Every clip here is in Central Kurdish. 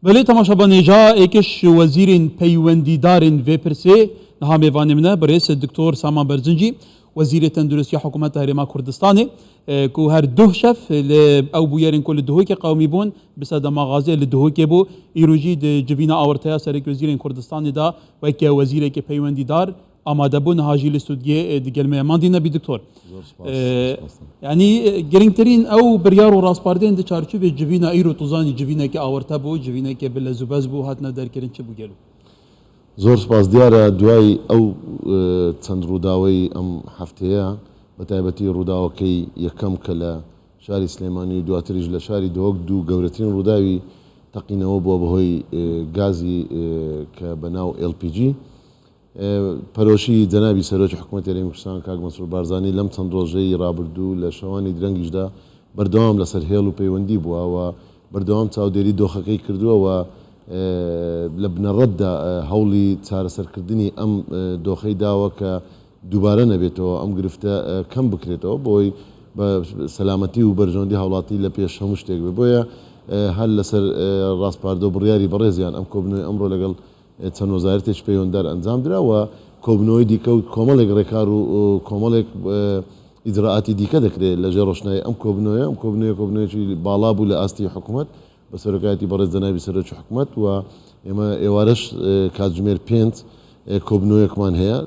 بله تماشاگران جا ایکش وزیرین پیوندیدارین و پرسه نها میوانمنه برئیس دکتر سامان برزنجی وزیر تندرستی حکومت هرما کردستانه که هر دو شف او بویرین کل دهوی که قومی بون بسد مغازه لدهوی که بو ایروجی جوینا آورتیا سرک وزیرین کردستان دا و که وزیری که پیوندیدار آماده بون هاجی لستودیه دیگر میماندی نبی دکتر یعنی گرینگترین او بریار و راسپاردین ده چارچوب جوینا ایرو توزانی جوینا که آورتا بو جوینا که بلزوباز بو هاتنا در کرن چه بو گلو زۆر سپاس دیارە دوای ئەو چەند ڕووداوەی ئەم هەفتەیە بە تایبەتی ڕووداوەکەی یەکەم کە لە شاری سلێمانی و دواتریش لە شاری دۆک دوو گەورەترین ڕووداوی تەقینەوە بووە بەهۆی گازی کە بەناو LPG پەرۆشی جەنابی سەرۆکی حکوومەتی هەرێمی کوردستان کاک مەنسوور بارزانی لەم چەند ڕۆژەی ڕابردوو لە شەوانی درەنگیشدا بەردەوام لەسەر هێڵ و پەیوەندی بووە و بەردەوام چاودێری دۆخەکەی کردووە لە بنەڕەتدا هەوڵی چارەسەرکردنی ئەم دۆخەی داوە کە دووبارە نەبێتەوە ئەم گرفتە کەم بکرێتەوە بۆی بە سەلامەتی و بەرژەوەندی هاوڵاتی لە پێش هەموو شتێک بێ بۆیە هەر لەسەر ڕاستپاردە و بڕیاری بەڕێزیان ئەم کۆبنەوەی ئەمڕۆ لەگەڵ چەند وەزارەتێک پەیوەنددار ئەنجام درراوە کۆبنەوەی دیکە و کۆمەڵێک ڕێکار و کۆمەڵێک ئیجراعاتی دیکە دەکرێت لەژێر ڕۆشنایی ئەم کۆبنەوەیەکی باڵا بوو لە ئاستی حکوومەت بە سەرۆکایەتی بەڕێز جەنابی سەرۆکی حکوومەت و ئێمە ئێوارەش کاتژمێر 5 کۆبنەوەیەکمان هەیە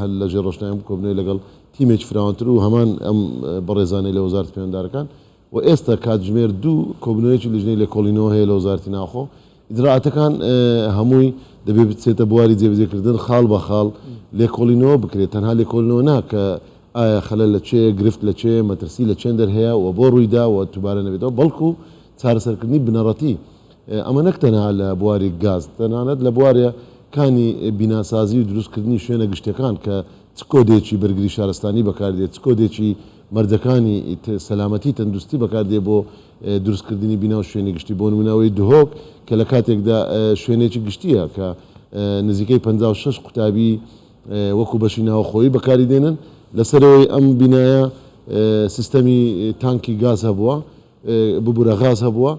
هەر لەژێر ڕۆشنایی ئەم کۆبنەوەی لەگەڵ تیمێکی فراوانتر و هەمان ئەم بەڕێزانەی لە وەزارەتی پەیوەنددارەکان و ئێستا کاتژمێر 2 کۆبنەوەیەکی لیژنەی لێکۆڵینەوە هەیە لە وەزارەتی ناوخۆ ئیجراعاتەکان هەمووی دەبێت بچێتە بواری جێبەجێکردن خاڵ بە خاڵ لێکۆڵینەوە بکرێت تەنها لێکۆڵینەوە نا کە ئایا خەلەل لە چێ گرفت لە چێ مەترسی لە چێن دەرهەیە و بۆ ڕوویدا و دووبارە نەبێتەوە بەڵکو چارەسەرکردنی بنەڕەتی ئەمە نەک تەنها لە بواری گاز تەنانەت لە بوارەکانی بیناسازی و دروستکردنی شوێنە گشتەکان کە چ کۆدێکی بەرگری شارستانی بەکاردێت چ کۆدێکی مەردەکانی سەلامەتی تەندروستی بەکاردێ بۆ دروستکردنی بینا و شوێنی گشتی بۆ نمونەوەی دهۆک کە لە کاتێکدا شوێنێکی گشتیە کە نزیکەی 56 قوتابی وەکو بەشی ناوخۆیی بەکاری دێنن لەسەرەوەی ئەم بینایە سیستەمی تانکی گاز هەبووە ببوورە غاز هەبووە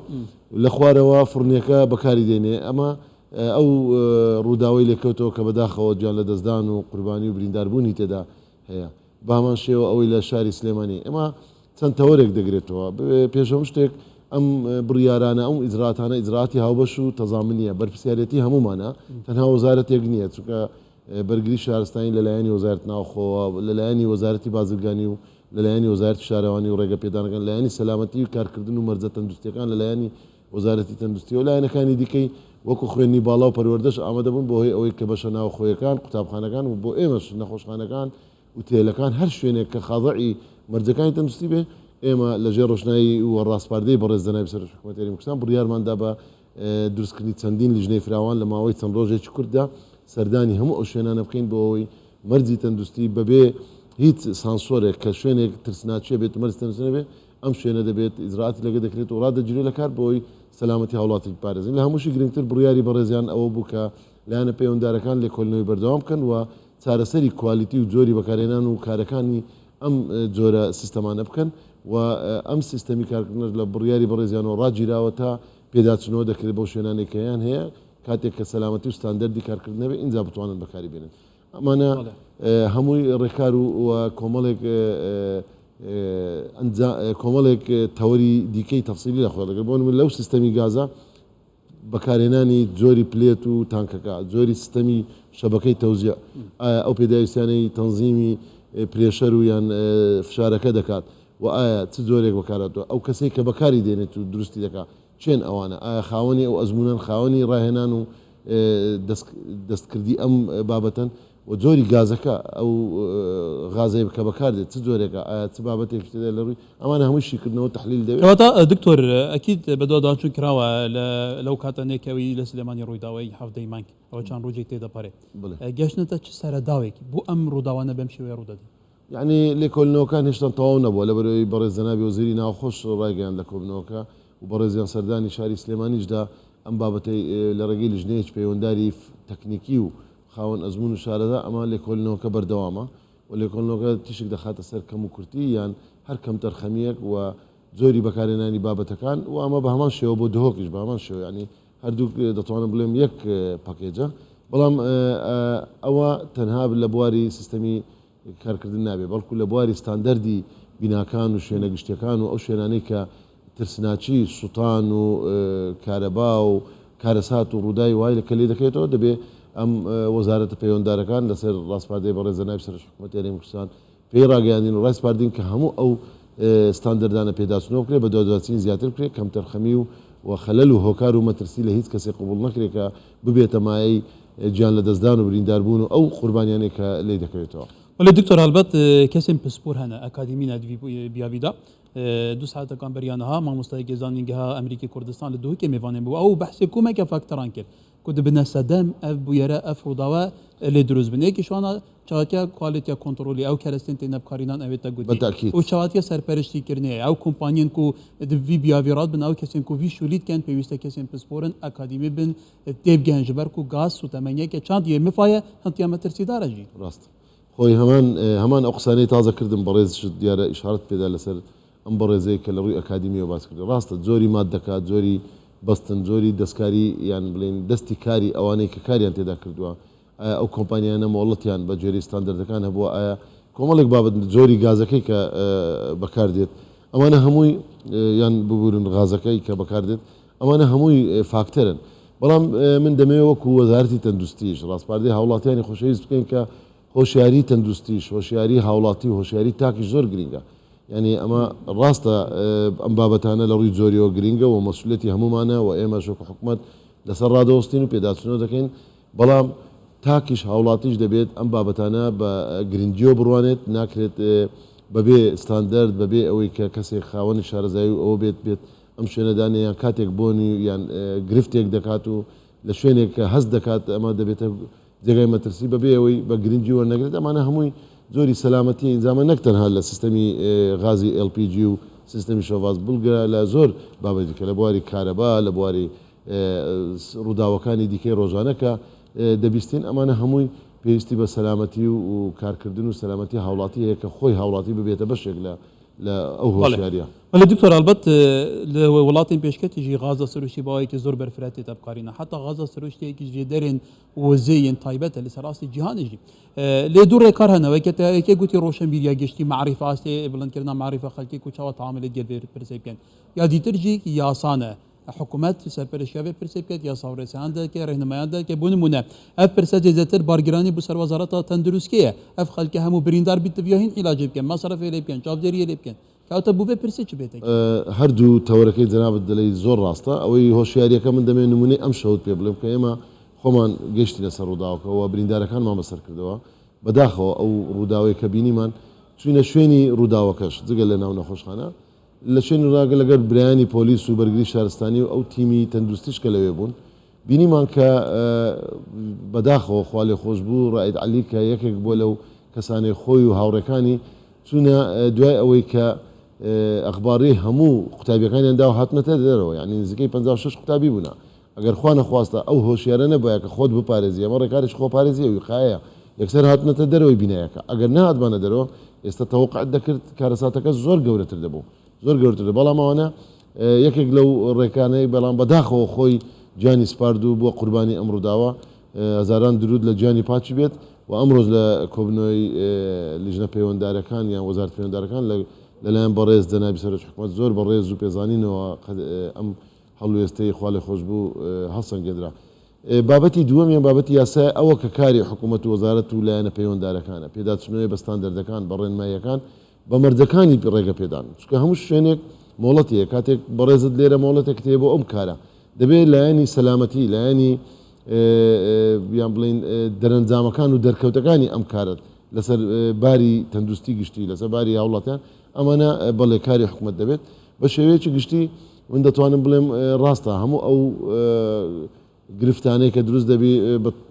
لە خوارەوە فڕنیەکە بەکاری دێنێ ئەمە ئەو ڕووداوی لێکەوتەوە کە بەداخەوە گیان لە دەستدان و قوربانی و برینداربوونی تێدا هەیە بامان شێوە ئەوەی لە شاری سلێمانی ئێمە چەند تەوەرێک دەگرێتەوە پێشەم شتێک ئەم بڕیارانە ئەم ئیجراعاتانە ئیجراعاتی هاوبەش و تەزامنیە بەرپرسیارەتی هەمومانە تەنها وەزارەتێک نییە چونکە بەرگری شارستانی لەلایەنی وەزارەت ناوخۆوە لەلایەنی وەزارەتی بازرگانی و لەلایەنی وەزارەتی شارەوانی و ڕێگە پێدانەکان لایەنی سەلامەتی و کارکردن و مەرجە تەندروستیەکان لەلایەنی وەزارەتی تەندروستی و لایەنەکانی دیکەی وەکو خوێنی باڵا و پەروەردەش ئامادەبوون بۆ هۆی ئەوەی کە بەشە ناوخۆیەکان قوتابخانەکان و بۆ ئێمەش نەخۆشخانەکان وتێلەکان هەر شوێنێک کە خاضعی مەرجەکانی تەندروستی بێ ئێمە لەژێر ڕۆشنایی و ڕاستپاردەی بەڕێز جەنابی سەرۆکی حکوومەتی هەرێمی کوردستان بڕیارماندا بە دروستکردنی چەندین لیژنەی فراوان لە ماوەی چەند ڕۆژێکی کورتدا سەردانی هەموو ئەو شوێنانە بکەین بۆ ئەوەی مەرجی تەندروستی بەبێ هیچ سانسۆرێک کە شوێنێک ترسناچێ بێت مەرج تەندروستی نەبێ ئەم شوێنە دەبێت ئیجراعاتی لەگە دەکرێت و ڕادەگیرێت لە کار بۆی سەلامەتی هاوڵاتی پارێزین لە هەمووشی گرنگتر بڕیاری بەڕێزیان ئەوە بوو کە لایەنە پەیوەنددارەکان لێکۆڵینەوەی بەردەوام بکەن و چارەسەری کوالیتی و جۆری بەکارهێنان و کارەکانی ئەم جۆرە سیستەمانە بکەن و ئەم سیستەمی کارکردنەش لە بڕیاری بەڕێزیانەوە ڕاگیراوە تا پێداچنەوە دەکرێت بۆ شوێنانێک کەیان هەیە کاتێک کە سەلامەتی و ستاندەردی کارکردن نەبێت ئینجا بتوانن بەکاری بێنن ئەمانە هەمووی ڕێکار و کۆمەڵێک تەوەری دیکەی تەفسیلی لەخۆ دەگەن بۆ من لەو سیستەمی گازە بەکارهێنانی جۆری پلێت و تانکەکە جۆری سیستەمی شەبەکەی تەوزیع ئایا ئەو پێداویستانەی تەنزیمی پرێشەر و یان فشارەکە دەکات و ئایا چ جۆرێک بەکاراتەوە ئەو کەسێک کە بەکاری دێنێت و دروستی دەکات چێن ئەوانە ئایا خاوەنی ئەو ئەزمونەن خاوەنی ڕاهێنان و دەستکردی ئەم بابەتەن و جۆری گازەکە ئەو غازەی کە بەکاردێت چ جۆرێکە ئایا چ بابەتێک تێدا لە ڕووی ئەمانە هەمووی شیکردنەوە تەحلیل دەوێت کەواتە دکتۆر ئەکید بەدواداچوو کراوە لەو کاتەنێکەوەی لە سلێمانی ڕوویداوەی هەفتەی مانگ ئەوە چند ڕۆژێک تێدەپەڕێت گەشتنەتە چ سەرەداوێکی بۆ ئەم ڕووداوانە بەم شێوەیە ڕوودەدەن یعنی لێکۆڵینەوەکان هێشتا تەواو نەبووە لەبەرەوەی بەڕێز جەنابی وەزیری ناوخۆش ڕایگەیاند لە کۆبنەوەکە و بەڕێزیان سەردانی شاری سلێمانیشدا ئەم بابەتەی لە ڕێگەی لیژنەیەکی پەیوەندداری تەکنیکی و خاوەن ئەزمون و شارەدا ئەمە لێکۆڵینەوەکە بەردەوامە و لێکۆڵینەوەکە تیشک دەخاتە سەر کەم و کورتی یان هەر کەم تەرخەمیەک و زۆری بەکارهێنانی بابەتەکان و ئەمە بە هەمان شێوە بۆ دهۆکیش بە هەمان شێوە ینی هەردوو دەتوانم بڵێم یەک پاکێجە بەڵام ئەوە تەنها لە بواری سیستەمی کارکردن نابێ بەڵکو لە بواری ستاندەردی بیناکان و شوێنە گشتەکان و ئەو شوێنانەی کە ترسناچی سوتان و کارەبا و کارەسات و ڕووداوی وای لە کەلێ دەکەوێتەوە دەبێ ئەم وەزارەتە پەیوەنددارەکان لەسەر ڕاستپاردەی بەڕێزە نایب سەرۆک حکوومەتی هەرێمی کوردستان پێی ڕاگەیاندین و ڕاستپاردین کە هەموو ئەو ستاندەردانە پێداچنەوە بکرێت بە دوادواتچین زیاتر بکرێت کەم تەرخەمی و خەلەل و هۆکار و مەترسی لە هیچ کەسێک قبوڵ نەکرێت کە ببێتە مایەی گیان لە دەستدان و برینداربوون و ئەو قوربانیانەی کە لێ دەکەوێتەوە. ولی دکتۆر هەلبەت کەسێن پسپۆر هەنە ئەکادیمینە بیاویدا دو ساعتەکان بەریانەها مامۆستای گێزانینگەها ئەمریکی کوردستان لە دووکێ میێوانێن بوو ئەو بەحسی کومێکە فاکتەران کرد کو دبنە سەدەم ئەف بویەرە ئەف ڕووداوە لێ دروست بن یەکی شوانە چاواتیا کوالتیا کۆنتڕۆلی ئەو کەرەستێن تێ نەبکارینان ئەوێتە گوتی و چاواتیا سەرپەرشتیکردنەیە ئەو کۆمپانیین کو دوی بیاویرات بن ئەو کەسێن کو وی شولیتکەن پێویستە کەسێن پسپۆرن ئەکادیمی بن تێبگەن ji ber ku gaz û temenyeke çand yê mifaye hetiya me tirsidar e jî ڕاست خۆی هەمان ئەو قسانەی تازەکردم بەڕێز دیارە ئیشارەت پێدا لەسەر ئەم بەڕێزەی کە لە ڕووی ئەکادیمیەوە باس کرد ڕاستە زۆری ماد دەکات زۆری بەستن زۆری دەستکاری یان بڵێن دەستی کاری ئەوانەی کە کاریان تێدا کردووە ئەو کۆمپانیانە مۆڵەتیان بە جێری ستاندەردەکان هەبووە ئایا کۆمەڵێک بابەت زۆری گازەکەی کە بەکاردێت ئەمانە هەمووی یان ببورن غازەکەی کە بەکاردێت ئەمانە هەمووی فاکتەرن بەڵام من دەمەوێت وەکو وەزارەتی تەندروستیش ڕاستپاردەی هاوڵاتیانی خۆشەویست بکەین کە هۆشیاری تەندروستیش هۆشیاری هاوڵاتی و هۆشیاری تاکیش زۆر گرینگە یعنی ئەمە ڕاستە ئەم بابەتانە لە ڕووی زۆریەوە گرینگە و مەسئولیەتی هەمومانە و ئێمە شۆک حکوومەت لەسەر ڕادەوەستین و پێداچنەوە دەکەین بەڵام تاکیش هاوڵاتیش دەبێت ئەم بابەتانە بە گرنگیەوە بڕوانێت ناکرێت بەبێ ستاندەرد بەبێ ئەوەی کە کەسێک خاوەنی شارەزایی و ئەوە بێت ئەم شوێنەدانە یان کاتێک بۆنی یان گرفتێک دەکات و لە شوێنێک کە هەست دەکات ئەمە دەبێتە جێگای مەترسی بەبێ ئەوەی بە گرنگی وەرنەگرێت ئەمانە هەمووی زۆری سەلامەتی ئینجامە نەک تەنها لە سیستەمی غازی LPG و سیستەمی شۆڤاز بولگرە لە زۆر بابەتی کە لە بواری کارەبا لە بواری ڕووداوەکانی دیکەی ڕۆژانەکە دەبیستین ئەمانە هەمووی پێویستی بە سەلامەتی و کارکردن و سەلامەتی هاوڵاتی هەیە کە خۆی هاوڵاتی ببێتە بەشێک لە ئەو هۆشیاریە ولی دکتۆر هەلبەت لە وڵاتین پێشکەتیژی غازە سروشتی باوەیەکی زۆر بەرفرەتێتە بکارینە حتا غازە سروشتێکی ژێ دەرێن وەزەیەن تایبەتە لەسەر ڕاستی جیهانیژی لێ دوو ڕێکار هەنەوەی کە یەکێ گوتی ڕۆشنبیریە گەشتی معریفە ئاستێ بڵندکردنا معریفە خەڵکی و چاوە تەعاملێت گەر پرسێ بکەن یا دیترجی یاسانە حکوومەت سەرپەرشتیاوێ پرسێ بکات یا ساوڕێسەیان دەکە ڕێنمایان دەکە بۆ نمونە ئەف پرسە جێزەتر بارگرانی بۆ سەر وەزارەتە تەندروستکەیە ئەف خەڵکی هەموو بریندار بیتە هین عیلاج بکەن مەسەرەفێ لێ بکەن چاودێریە لێ بکەن کاتە بووێ پرسێ چ بێتێک هەردوو تەورەکەی جەنابەت دەڵێی زۆر ڕاستە ئەوەی هۆشیاریەکە من دەمێن نمونەی ئەم شەوت پێ بڵێم کە ئێمە خۆمان گەشتی لەسەر ڕووداوەکەەوە بریندارەکانمان بەسەر کردەوە بەداخەوە ئەو ڕووداوەی کە بینیمان چوینە شوێنی ڕووداوەکەش جگە لە ناو نەخۆشخانە لە شوێنی ڕاگە لەگەر برایانی پۆلیس و بەرگری شارستانی و ئەو تیمی تەندروستیش کە لەوێ بوون بینیمان کە بەداخەوە خوا لێ خۆش بوو ڕائید عەلی کە یەکێک بۆ لەو کەسانەی خۆی و هاوڕێکانی چوونە دوای ئەوەی کە ئەخباری هەموو قوتابیەکانیان دا و هاتنەتە دەرەوە یعنی نزیکەی 56 قوتابی بوونا ئەگەر خوا نەخواستە ئەو هۆشیارە نەبایە کە خۆت بپارێزی ئەمە ڕێکارێک خۆ پارێزی و وقایە یەکسەر هاتنەتە دەرەوەی بینایەکە ئەگەر نهاتبانە دەرەوە ئێستا تەوقع دەکرد کارەساتەکە زۆر گەورەتر دەبوو زۆر گەورەتر بەڵام ئەوانە یەکێک لەو ڕێکانەی بەڵام بەداخەوە خۆی جانی سپارد و بۆ قوربانی ئەم ڕووداوە هەزاران درود لە جانی پاچی بێت و ئەمڕۆژ لە کۆبنەوەی لیژنە پەیوەنددارەکان یان وەزارەت پەیوەنددارەکان لەلایەن بەڕێز جەنابی سەرۆک حکوومەت زۆر بەڕێز و پێزانینەوە ئەم هەڵوێستەی خوا لێ خۆش بوو هەڵسەنگێنرا بابەتی دووەمیان بابەتی یاسای ئەوە کە کاری حکوومەت و وەزارەت و لایەنە پەیوەنددارەکانە پێداچنەوەی بە ستاندەردەکان بە ڕێنماییەکان بە مەردەکانی ڕێگە پێدان چونکە هەموو شوێنێک مۆڵەتیە کاتێک بەڕێزت لێرە مۆڵەتێک تێ بۆ ئەم کارە دەبێت لایەنی سەلامەتی لایەنی بیان بڵین دەرەنجامەکان و دەرکەوتەکانی ئەم کارت لەسەر باری تەندروستی گشتی لەسەر باری هاوڵاتیان ئەمانە بەڵێ کاری حکوومەت دەبێت بە شێوەیەکی گشتی من دەتوانم بڵێم ڕاستە هەموو ئەو گرفتانەی کە دروست دەبێ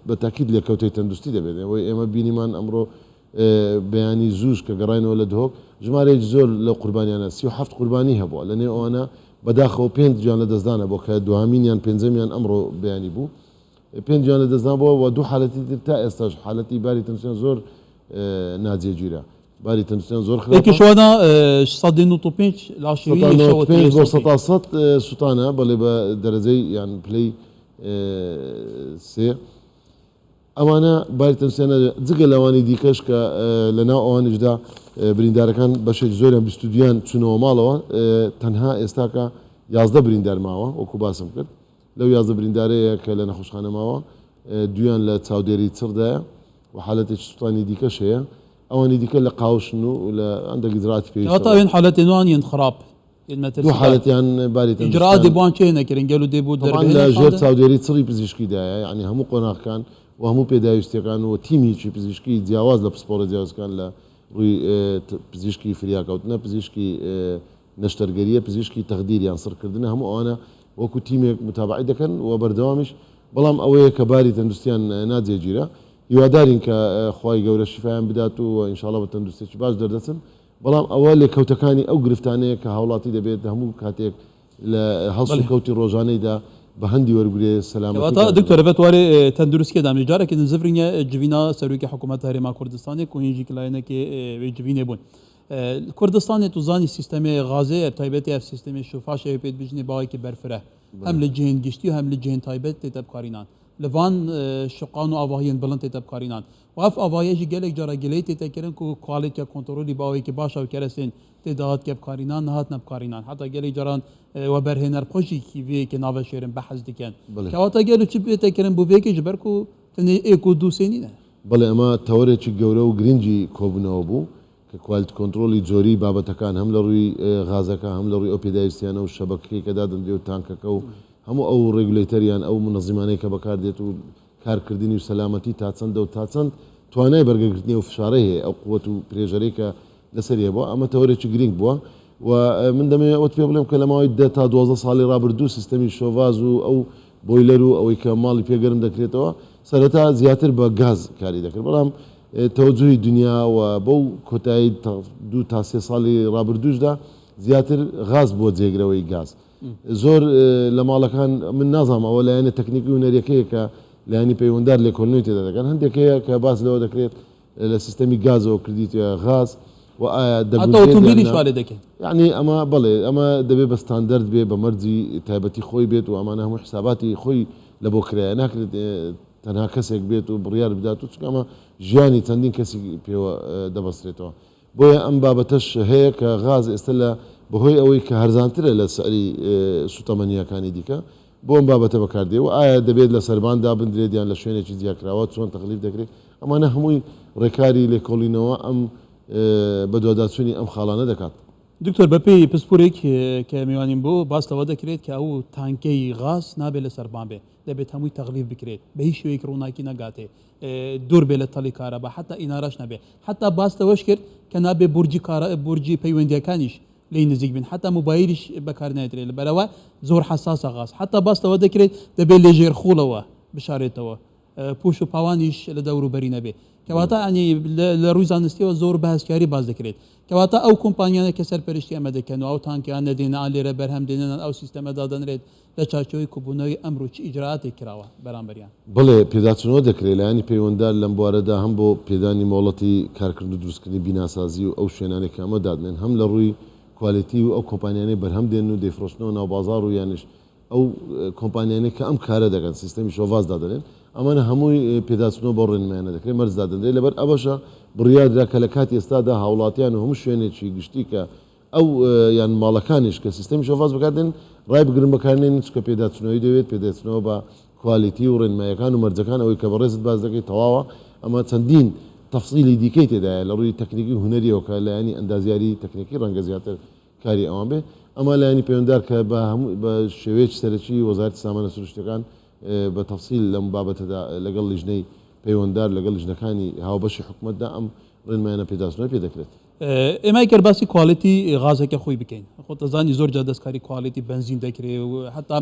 بە تاکید لێکەوتەی تەندروستی دەبێت ئەوەی ئێمە بینیمان ئەمڕۆ بەیانی زووش کە گەڕینەوە لە دهۆک ژمارەیەک زۆر لە قوربانیانە 37 قوربانی هەبووە لەنێ ئەوانە بەداخەوە 5 جوان لە دەستدانە بۆ کە دوهامینیان پێنجەمیان ئەمڕۆ بەیانی بوو 5 جوان لە دەستدان بووە و دوو حالەتی تر تا ئێستاش حالەتی باری تەندروستیان زۆر ناجێگیرە باری تەندروستیان زۆر خراپە شوانە 195 لاشێوی بۆ 100 سوتانە بەڵێ بە دەرەجەی یان پلەی سێ ئەوانە باری تەنوسیانە جگە لەوانی دیکەش کە لەناو ئەوانشدا بریندارەکان بەشێک زۆریان 22یان چونەوە ماڵەوە تەنها ئێستاکە 11 بریندار ماوە وەکو باسم کرد لەو 11 بریندارەیە کە لە نەخۆشخانە ماوە دویان لە چاودێری چڕدایە و حالەتێکی سوتانی دیکەش هەیە ئەوانی دیکە لە قاوشن و لە ئەندە گیدراتی پێویستە تاوین حالەتی نوان خراپ دوو حالەتیان باری ئیجرادی بوان چێ نەکردن گەل و دێبوو لە ژێر چاودێری چڕی پزیشکیدایە یعنی هەموو قۆناغەکان و هەموو پێداویستەکان و تیمیی پزیشکی جیاواز لە پسپۆرە جیاوازەکان لە ڕووی پزیشکی فریاکەوتنە پزیشکی نەشتەرگەریە پزیشکی تەخدیریان سڕکردنە هەموو ئەوانە وەکو تیمێک متابعی دەکەن و بەردەوامیش بەڵام ئەوەیە کە باری تەندروستیان ناجێگیرە هیوادارین کە خی گەورە شیفایان بدات و ئینشاڵڵا بە تەندروستێکی باش دەردەچن بەڵام ئەوە لێکەوتەکانی ئەو گرفتانەیە کە هاوڵاتی دەبێت هەموو کاتێک لە هەڵسو کەوتی ڕۆژانەیدا بە هەندی وەرگێ سەلامەتی دکتۆر بەتوارێ تەندروستکە دامێ جارێکی زڤرینە جوینا سەرۆکی حکوومەت هەرێما کوردستانی و هینجی کلایەنێکی وێ جوینێ بوون کوردستانی توزانی سیستەمی غازەیە تایبەتی ئەف سیستەمی شوفاشەوە پێت بژنی باوەیەکی بەرفرە هەم لە جێن گشتی و هەم لە جێن تایبەت تێتە بکارینان لەوان شقان و ئاواهیان بڵند تێتە بکارینان و ئەف ئاوایەژی گەلێک جارە گەلەی تێتەکردن و کوالیتیە کۆنتڕۆلی باوەیەکی باشە و کەرەستێن تێداهات کە بکارینان نهاتنە بکارینان حتا گەلێک جاران و بەرهێنەر خۆشی وەیەکی ناوە شێرن بەحەز دکەن کەواتە گەل و چ بێتەکردن بۆ وێکی ji ber ku tenê êk û dûsênî ne بەڵێ ئەمە تەوەرێکی گەورە و گرنگی کۆبوونەوە بوو کە کوالت کۆنتترۆلی جۆری بابەتەکان هەم لە ڕووی غازەکە هەم لە ڕووی ئەو پێداویستیانە و شەبکەی کە دادەندێ و تانکەکە و هەموو ئەو ڕێگولەتەریان ئەو منەظیمانەی کە بەکاردێت و کارکردنی و سەلامەتی تا چەندە و تا چەند توانای بەرگەگرتنی و فشارەی هەیە ئەو قووەت و پرێژەرەی کە لەسەریە بووە ئەمە تەوەرێکی گرنگ بووە و من دەمێ ئەوت پێ بڵێم کە لە ماوەی 10 تا 12 ساڵی ڕابردوو سیستەمی شۆڤاز و ئەو بۆیلەر و ئەوەی کە ماڵی پێگەرم دەکرێتەوە سەرەتا زیاتر بە گاز کاری دەکرد بەڵام تەوەجوهی دنیا و بەو کۆتایی 2 تا 3 ساڵی ڕابردووشدا زیاتر غاز بۆ جێگرەوەی گاز زۆر لە ماڵەکان من نازانم ئەوە لایەنە تەکنیکی و نەریەکەیە کە لایانی پەیوەنددار لێکۆڵینەوەی تێدا دەکەن هەندێکەیە کە باس لەوە دەکرێت لە سیستەمی گازەوە کردیتە غاز و ئایا دەبێت یعنی ئەمە بڵێ ئەمە دەبێت بە ستاندەرد بێ بە مەرجی تایبەتی خۆی بێت و ئەمانە هەموو حساباتی خۆی لە بۆ کرایە ناکرێت تەنها کەسێک بێت و بڕیار بدات و چکەمە ژیانی چەندین کەسی پێوە دەبەسترێتەوە بۆیە ئەم بابەتەش هەیە کە غاز ئێستا لە بەهۆی ئەوەی کە هەرزانترە لە سەری سوتەمەنیەکانی دیکە بۆ ئەم بابەتە بەکاردێ و ئایا دەبێت لە سەرباندا بندرێت یان لە شوێنێکی جیاکراوە چۆن تەقلیف دەکرێت ئەمانە هەمووی ڕێکاری لێکۆڵینەوە ئەم بە دوواداچوونی ئەم خاڵانە دەکات دکتۆر بەپێی پسپورێک کە میوانیم بۆ باستەوە دەکرێت کە ئەو تانکەی غاز نابێت لە سەربان بێ دەبێت هەمووی تەغلیف بکرێت بە هیچ شوەیەک ڕووناکی نەگاتێ دوور بێ لە تەڵی کارە بە حتا ئیناراش نەبێ حتا باستەوەش کرد کە نابێ بورجی پەیوەندیەکانیش لی نزیک بین حتا موبایلیش بەکار نایدرێت لەبەرەوە زۆر حساسە غاز حتا باستەوە دەکرێت دەبێت لێ ژێرخوڵەوە بشارێتەوە پوش و پاوانیش لە دەوروبەری نەبێ کەواتە ئەنی لە ڕووی زانستیەوە زۆر بەهزکاری باز دەکرێت کەواتە ئەو کۆمپانیانە کە سەرپەرشتی ئەمە دەکەن و ئەو تانکیان نەدێنە لێرە بەرهەم دێنن ئەو سیستەمە دادەنرێت لە چارچەوەی کوبوونەوەی ئەمڕۆکی ئیجرعاتێک کراوە بەرامبەریان بڵێ پێداچنەوە دەکرێت لایانی پەیوەنددار لەم بوارەدا هەم بۆ پێدانی مۆڵەتی کارکردن و دروستکردنی بیناسازی و ئەو شوێنانێک ئەمە دادنێن هەم لە ڕووی کوالیتی و ئەو کۆمپانیانەی بەرهەم دێن و دەیفرۆشتنەوە ناو بازار و یانش ئەو کۆمپانیانەی کە ئەم کارە دەکەن سیستەمی شۆڤاز دادنێن ئەمانە هەمووی پێداچنەوە بۆ ڕێنمایانە دەکرێت مەرج دادەندرێت لەبەر ئەوەشە بڕیاردرا کە لە کاتی ئێستادا هاوڵاتیان و هەموو شوێنێکی گشتی کە ئەو یان ماڵەکانیش کە سیستەمی شۆڤاز بکاتێن ڕای بگرن بەکارێنین چکە پێداچنەوەی دەوێت پێداچنەوە بە کوالیتی و ڕێنمایەکان و مەرجەکان ئەوەی کە بەڕێزت باز دەکەیت تەواوە ئەمە چەندین تەفسیلی دیکەی تێدایە لە ڕووی تەکنیکی و هونەریەوە کە لایانی ئەندازیاری تەکنیکی ڕەنگە زیاتر کاری ئەوان بێ ئەمە لایانی پەیوەنددار کە بە شێوەیەکی سەرەکی وەزارەتی سامانە سروشتەکان بە تەفسیل لەم بابەتەدا لەگەڵ لیژنەی پەیوەنددار لەگەڵ لیژنەکانی هاوبەشی حکوومەتدا ئەم ڕێنمایانە پێداچنەوەی پێ دەکرێت ئێمە کە باسی کوالیتی غازەکە خۆی بکەین خۆتەزانی زۆر جا دەستکاری کوالیتی بنزین دەکرێت و حتا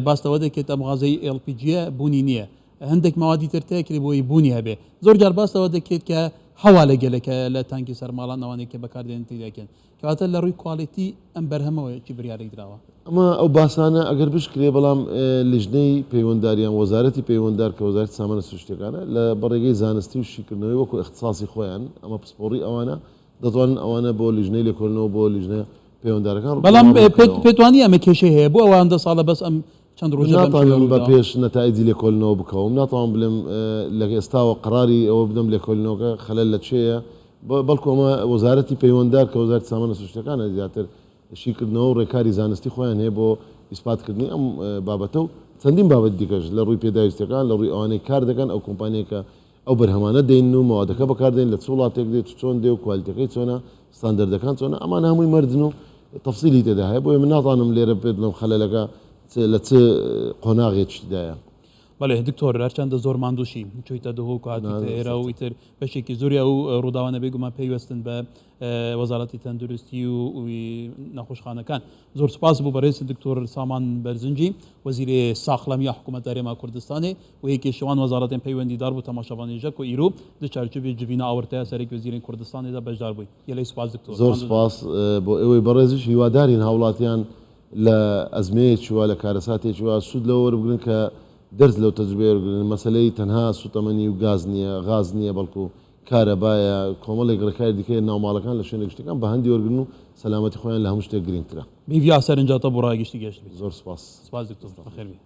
باستەوە دەکێت ئەم غازەی LPG بوونی نییە هەندێک ماوادی ترتەیەکری بۆی بوونی هەبێ زۆر جار باستەوە دەکێت کە هەوا لە گەلەکە لە تانکی سەرماڵان ئەوانێک کە بەکاردێنێتی دەکەن کەواتە لە ڕووی کوالیتی ئەم بەرهەمەوەی بریارێک درراوە ئەمە ئەو باسانە ئەگەر بشکرێ بەڵام لیژنەی پەیوەندداریان وەزارەتی پەیوەنددار کە وەزارەتی سامانە سروشتەکانە لە بەڕێگەی زانستی و شیکردنەوەی وەکو اختصاصی خۆیان ئەمە پسپۆڕی ئەوانە دەتوانن ئەوانە بۆ لیژنەی لێکۆڵنەوە بۆ لیژنە پەیوەنددارەکان بەڵام پێتوانی ئەمە کێشەی هەیە بۆ ئەوەندە ساڵە بەس ئەم چەند ڕۆژە ناتوانم بە پێش نەتایجی لێکۆڵینەوە بکەوم ناتوان بڵێم لە ئێستاوە قراری ئەوە بدەم لێکۆڵینەوەکە خەلەل لە چێیە بەڵکو ئەمە وەزارەتی پەیوەنددار کە وەزارەتی سامانە سروشتەکانە زیاتر شیکردنەوە و ڕێکاری زانستی خۆیان هەیە بۆ ئیسپاتکردنی ئەم بابەتە و چەندین بابەت دیکەش لە ڕووی پێداویستەکان لە ڕووی ئەوانەی کار دەکەن ئەو کۆمپانیەکە ئەو بەرهەمانە دێن و مەوادەکە بەکاردێن لە چ وڵاتێک دێت چۆن دێ و کوالیتەکەی چۆنە ستاندەردەکان چۆنە ئەمان هەمووی مەرجن و تەفسیلی تێدا هەیە بۆیە من ناتوانم لێرە پێ بڵێم خەلەلەکە لە چ قۆناغێکدایە. بەڵێ دکتۆر هەرچەندە زۆر ماندووشی چۆیتە دهۆ کاتیتە ئێرە و ئیتر بەشێکی زۆری ئەو ڕووداوانە بێگومان پێیوەستن بە وەزارەتی تەندروستی و نەخۆشخانەکان زۆر سپاس بوو بەڕێز دکتۆر سامان بەرزنجی وەزیرێ ساخلەمیە حکوومەت هەرێما کوردستانê و یەکێشەوان وەزارەتên پەیوەندیدار بوو تەماشەوانێژەک و ئیرۆ di çerçevê civîna awirteya sereke wezîrên Kurdistanê de bejdar bûy. Gelê spas diktor. زۆر سپاس بۆ ئێوەی بەڕێزش هیوادارین هاوڵاتیان لە ئەزمەیەکیوە لە کارەساتێکیوە سوود لەوە وەربگرن کە دەرز لەو تەجربەیە وەربگرن مەسەلەی تەنها سوتەمەنی و گاز نییە غاز نییە بەڵکو کارەبایە کۆمەڵێک ڕێکاری دیکەی ناوماڵەکان لە شوێنە گشتەکان بە هەندی وەرگرن و سەلامەتی خۆیان لە هەموو شتێک گرنگترە. Bêviya serinca te bo ragiştî geşt bî. زۆر سپاس. Spas diktor. Bexêr bî.